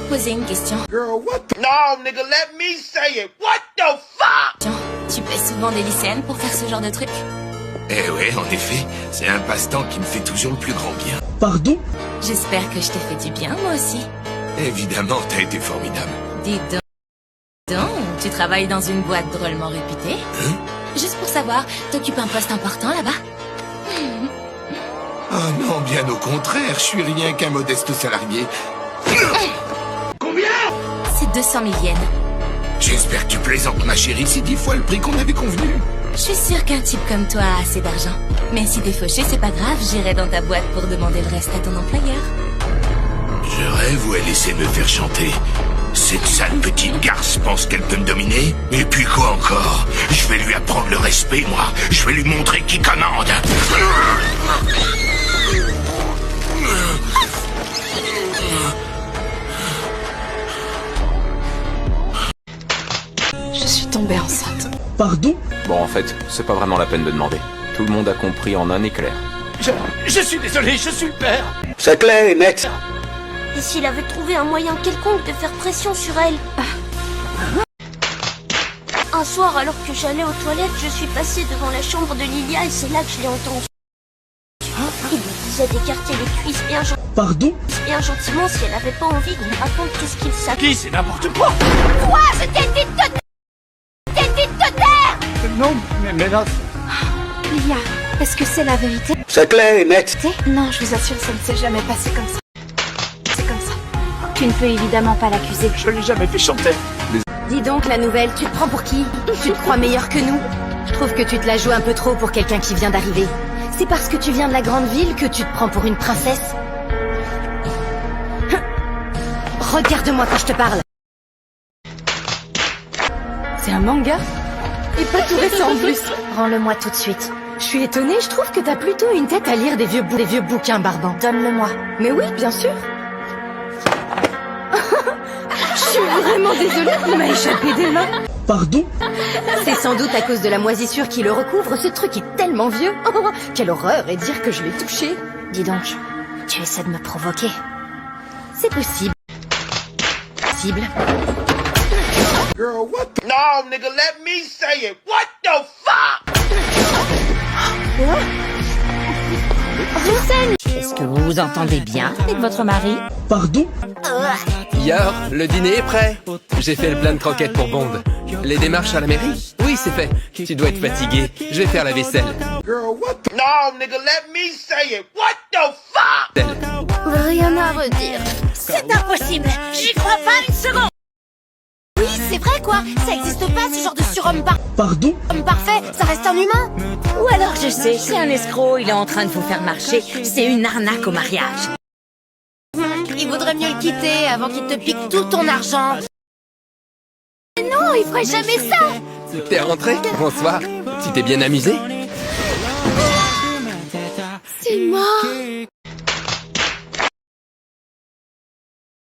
poser une question. Girl, what the... No, nigga, let me say it. What the fuck? Tu paies souvent des lycéennes pour faire ce genre de truc? Eh ouais, en effet, c'est un passe-temps qui me fait toujours le plus grand bien. Pardon? J'espère que je t'ai fait du bien, moi aussi. Évidemment, t'as été formidable. Dis donc, tu travailles dans une boîte drôlement réputée? Hein? Juste pour savoir, t'occupes un poste important là-bas? Oh non, bien au contraire, je suis rien qu'un modeste salarié. Combien? C'est 200 000 yens. J'espère que tu plaisantes, ma chérie, c'est 10 fois le prix qu'on avait convenu. Je suis sûre qu'un type comme toi a assez d'argent. Mais si t'es fauché, c'est pas grave, j'irai dans ta boîte pour demander le reste à ton employeur. Je rêve où elle essaie de me faire chanter. Cette sale petite garce pense qu'elle peut me dominer. Et puis quoi encore? Je vais lui apprendre le respect, moi. Je vais lui montrer qui commande. Je suis tombée enceinte. Pardon? Bon, en fait, c'est pas vraiment la peine de demander. Tout le monde a compris en un éclair. Je suis désolé, je suis le père. C'est clair et net. Et s'il avait trouvé un moyen quelconque de faire pression sur elle? Un soir, alors que j'allais aux toilettes, je suis passée devant la chambre de Lilia et c'est là que je l'ai entendu. Il me disait d'écarter les cuisses Pardon? bien gentiment si elle avait pas envie de me raconter tout ce qu'il savait. Qui, c'est n'importe quoi. Quoi? Je t'invite de terre! Non, mais là... Lilia, est-ce que c'est la vérité? C'est clair et net. Non, je vous assure, ça ne s'est jamais passé comme ça. C'est comme ça. Tu ne peux évidemment pas l'accuser. Je l'ai jamais fait chanter. Dis donc, la nouvelle, tu te prends pour qui? Tu te crois meilleur que nous? Je trouve que tu te la joues un peu trop pour quelqu'un qui vient d'arriver. C'est parce que tu viens de la grande ville que tu te prends pour une princesse? Regarde-moi quand je te parle. C'est un manga? Et pas tout récent en plus. Rends-le-moi tout de suite. Je suis étonnée, je trouve que t'as plutôt une tête à lire des vieux bouquins barbants. Donne-le-moi. Mais oui, bien sûr. Je suis vraiment désolée, il m'a échappé des mains. Pardon? C'est sans doute à cause de la moisissure qui le recouvre, ce truc est tellement vieux. Oh, quelle horreur, et dire que je l'ai touché. Dis donc, tu essaies de me provoquer. C'est possible. Girl, what the... No, nigga, let me say it. What the fuck? Est-ce que vous vous entendez bien avec votre mari? Pardon? Yor, le dîner est prêt. J'ai fait le plein de croquettes pour Bond. Les démarches à la mairie? Oui, c'est fait. Tu dois être fatigué. Je vais faire la vaisselle. Girl, what the... No, nigga, let me say it. What the fuck? Rien à redire. C'est impossible. J'y crois pas une seconde. Oui, c'est vrai quoi. Ça existe pas ce genre de surhomme Pardon? parfait. Ça reste un humain. Ou alors je sais, c'est un escroc, il est en train de vous faire marcher. C'est une arnaque au mariage. Il vaudrait mieux le quitter avant qu'il te pique tout ton argent. Non, il ferait jamais ça. T'es rentré? Bonsoir. Tu t'es bien amusé? C'est mort.